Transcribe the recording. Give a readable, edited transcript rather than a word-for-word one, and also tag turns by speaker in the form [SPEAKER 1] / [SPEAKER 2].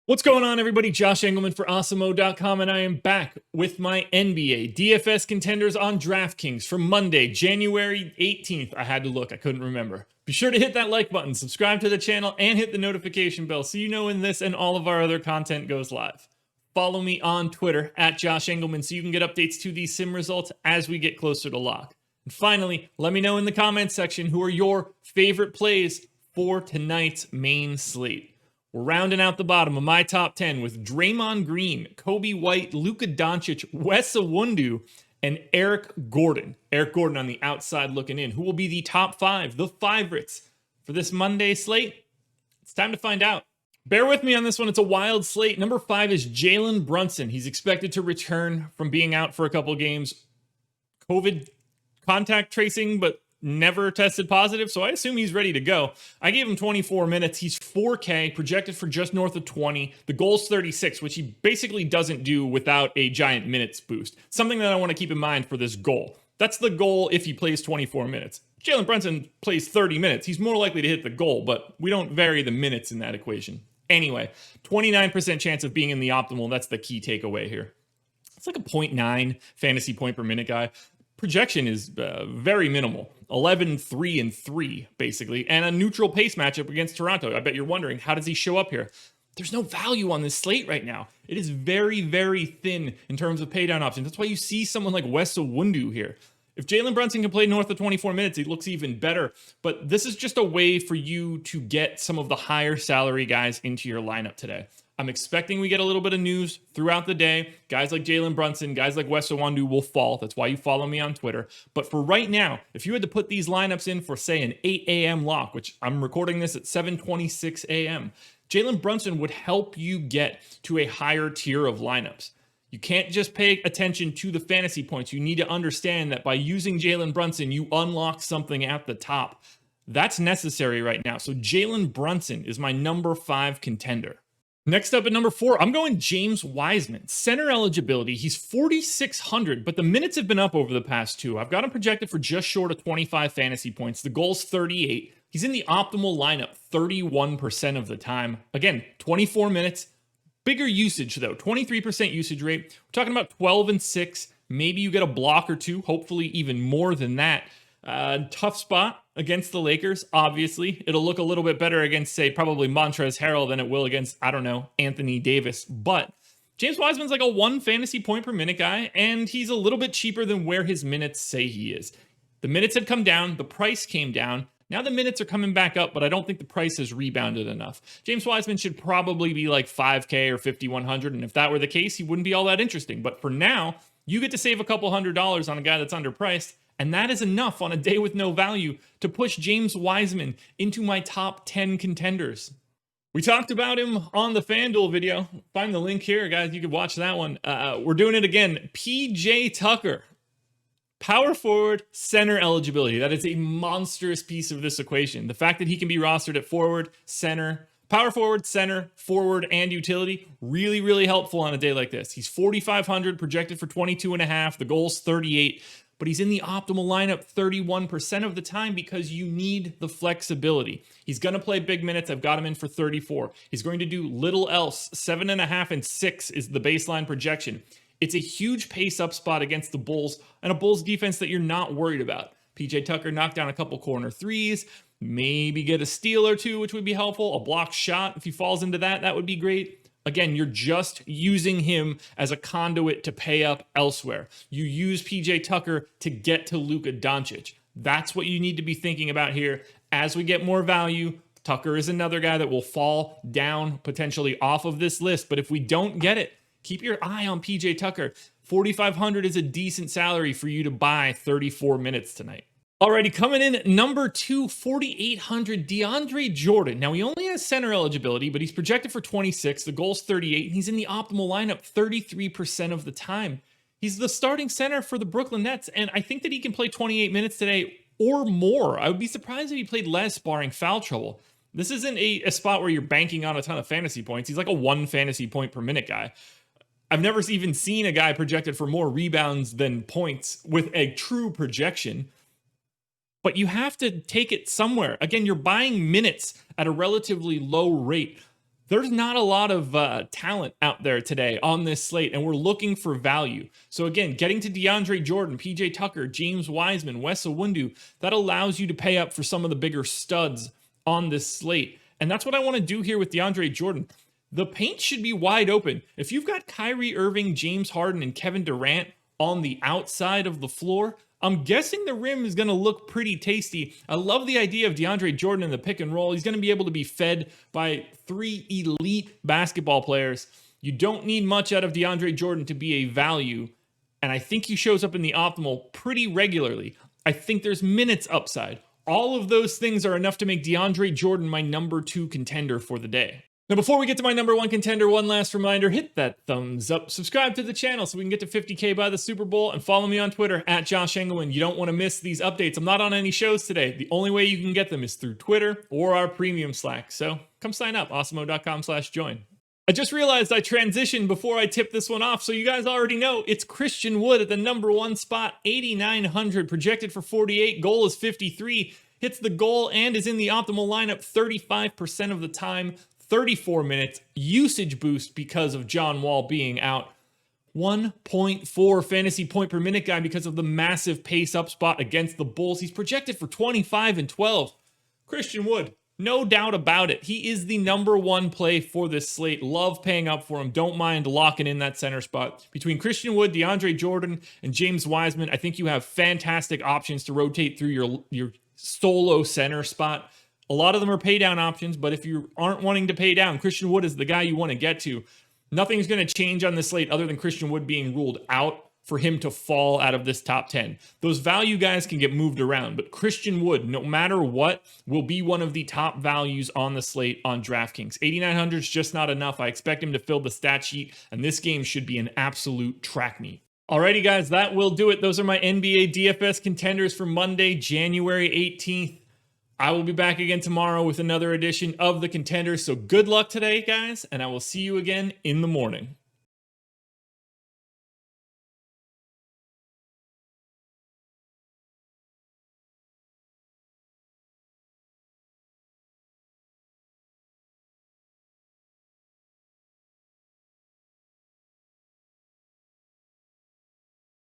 [SPEAKER 1] What's going on, everybody? Josh Engleman for Awesemo.com, and I am back with my NBA DFS contenders on Draftkings for Monday, January 18th. I had to look, I couldn't remember. Be sure to hit that like button, subscribe to the channel, and hit the notification bell so you know when this and all of our other content goes live. Follow me on Twitter at Josh Engleman so you can get updates to these sim results as we get closer to lock. And finally, let me know in the comments section who are your favorite plays for tonight's main slate. We're rounding out the bottom of my top 10 with Draymond Green, Kobe White, Luka Doncic, Wes Iwundu, and Eric Gordon. Eric Gordon on the outside looking in. Who will be the top five, the favorites for this Monday slate? It's time to find out. Bear with me on this one. It's a wild slate. Number 5 is JALEN Brunson. He's expected to return from being out for a couple games. COVID contact tracing, but never tested positive, so I assume he's ready to go. I gave him 24 minutes. He's 4K, projected for just north of 20. The goal's 36, which he basically doesn't do without a giant minutes boost. Something that I want to keep in mind for this goal. That's the goal if he plays 24 minutes. JALEN Brunson plays 30 minutes. He's more likely to hit the goal, but we don't vary the minutes in that equation. Anyway, 29% chance of being in the optimal. That's the key takeaway here. It's like a 0.9 fantasy point per minute guy. Projection is very minimal. 11, 3, and 3, basically, and a neutral pace matchup against Toronto. I bet you're wondering, how does he show up here? There's no value on this slate right now. It is very, very thin in terms of paydown options. That's why you see someone like Wes Iwundu here. If JALEN Brunson can play north of 24 minutes, he looks even better. But this is just a way for you to get some of the higher salary guys into your lineup today. I'm expecting we get a little bit of news throughout the day. Guys like JALEN Brunson, guys like Wes Iwundu will fall. That's why you follow me on Twitter. But for right now, if you had to put these lineups in for, say, an 8 a.m. lock, which I'm recording this at 7:26 a.m., JALEN Brunson would help you get to a higher tier of lineups. You can't just pay attention to the fantasy points. You need to understand that by using JALEN Brunson, you unlock something at the top. That's necessary right now. So JALEN Brunson is my number 5 contender. Next up at number 4, I'm going James Wiseman. Center eligibility, he's 4,600, but the minutes have been up over the past 2. I've got him projected for just short of 25 fantasy points. The goal's 38. He's in the optimal lineup 31% of the time. Again, 24 minutes. Bigger usage, though. 23% usage rate. We're talking about 12 and 6. Maybe you get a block or two, hopefully even more than that. Tough spot against the Lakers, obviously. It'll look a little bit better against, say, probably Montrezl Harrell than it will against, I don't know, Anthony Davis. But James Wiseman's like a 1 fantasy point per minute guy, and he's a little bit cheaper than where his minutes say he is. The minutes had come down, the price came down. Now the minutes are coming back up, but I don't think the price has rebounded enough. James Wiseman should probably be like 5K or 5,100, and if that were the case, he wouldn't be all that interesting. But for now, you get to save a couple $100s on a guy that's underpriced, and that is enough on a day with no value to push James Wiseman into my top 10 contenders. We talked about him on the FanDuel video. Find the link here, guys. You can watch that one. We're doing it again. PJ Tucker. Power forward, center eligibility. That is a monstrous piece of this equation. The fact that he can be rostered at forward, center, power forward, center, forward, and utility, really, really helpful on a day like this. He's 4,500, projected for 22.5. The goal's 38. But he's in the optimal lineup 31% of the time because you need the flexibility. He's going to play big minutes. I've got him in for 34. He's going to do little else. 7.5 and 6 is the baseline projection. It's a huge pace up spot against the Bulls and a Bulls defense that you're not worried about. PJ Tucker knocked down a couple corner threes, maybe get a steal or two, which would be helpful. A block shot, if he falls into that, that would be great. Again, you're just using him as a conduit to pay up elsewhere. You use PJ Tucker to get to Luka Doncic. That's what you need to be thinking about here. As we get more value, Tucker is another guy that will fall down potentially off of this list. But if we don't get it, keep your eye on PJ Tucker. 4,500 is a decent salary for you to buy 34 minutes tonight. Alrighty, coming in at number 2, 4,800, DeAndre Jordan. Now, he only has center eligibility, but he's projected for 26. The goal's 38, and he's in the optimal lineup 33% of the time. He's the starting center for the Brooklyn Nets, and I think that he can play 28 minutes today or more. I would be surprised if he played less, barring foul trouble. This isn't a spot where you're banking on a ton of fantasy points. He's like a 1 fantasy point per minute guy. I've never even seen a guy projected for more rebounds than points with a true projection. But you have to take it somewhere. Again, you're buying minutes at a relatively low rate. there's not a lot of talent out there today on this slate, and we're looking for value. So again, getting to DeAndre Jordan, PJ Tucker, James Wiseman, Wes Iwundu, that allows you to pay up for some of the bigger studs on this slate. And that's what I want to do here with DeAndre Jordan. The paint should be wide open. If you've got Kyrie Irving, James Harden, and Kevin Durant on the outside of the floor, I'm guessing the rim is going to look pretty tasty. I love the idea of DeAndre Jordan in the pick and roll. He's going to be able to be fed by 3 elite basketball players. You don't need much out of DeAndre Jordan to be a value, and I think he shows up in the optimal pretty regularly. I think there's minutes upside. All of those things are enough to make DeAndre Jordan my number 2 contender for the day. Now, before we get to my number 1 contender, one last reminder, hit that thumbs up, subscribe to the channel so we can get to 50K by the Super Bowl, and follow me on Twitter at Josh Engleman. You don't want to miss these updates. I'm not on any shows today. The only way you can get them is through Twitter or our premium Slack. So come sign up, awesemo.com/join. I just realized I transitioned before I tip this one off, so you guys already know it's Christian Wood at the number 1 spot, 8,900, projected for 48, goal is 53, hits the goal and is in the optimal lineup 35% of the time. 34 minutes, usage boost because of John Wall being out. 1.4 fantasy point per minute guy because of the massive pace up spot against the Bulls. He's projected for 25 and 12. Christian Wood, no doubt about it. He is the number 1 play for this slate. Love paying up for him. Don't mind locking in that center spot. Between Christian Wood, DeAndre Jordan, and James Wiseman, I think you have fantastic options to rotate through your solo center spot. A lot of them are pay down options, but if you aren't wanting to pay down, Christian Wood is the guy you want to get to. Nothing's going to change on this slate other than Christian Wood being ruled out for him to fall out of this top 10. Those value guys can get moved around, but Christian Wood, no matter what, will be one of the top values on the slate on DraftKings. 8,900 is just not enough. I expect him to fill the stat sheet, and this game should be an absolute track meet. Alrighty, guys, that will do it. Those are my NBA DFS contenders for Monday, January 18th. I will be back again tomorrow with another edition of the Contenders. So good luck today, guys, and I will see you again in the morning.